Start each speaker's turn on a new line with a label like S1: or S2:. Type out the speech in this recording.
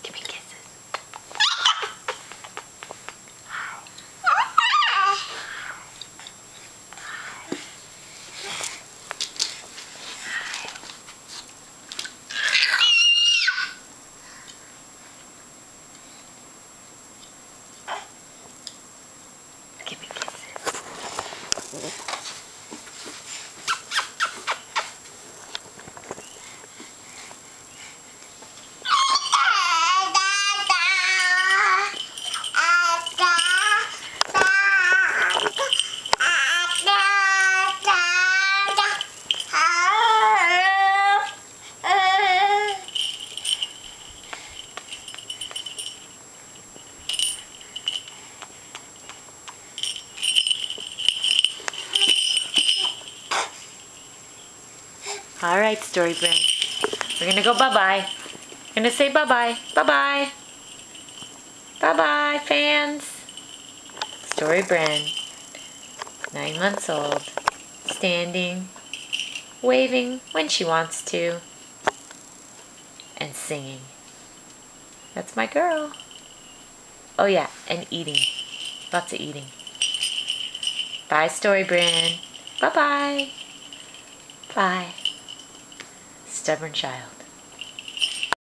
S1: Give me kisses. Give me kisses. All right, Story Brand. We're gonna go bye-bye. We're gonna say bye-bye. Bye-bye. Bye-bye, fans. Story Brand, 9 months old, standing, waving when she wants to, and singing. That's my girl. Oh yeah, and eating. Lots of eating. Bye, Story Brand. Bye-bye. Bye. Stubborn child.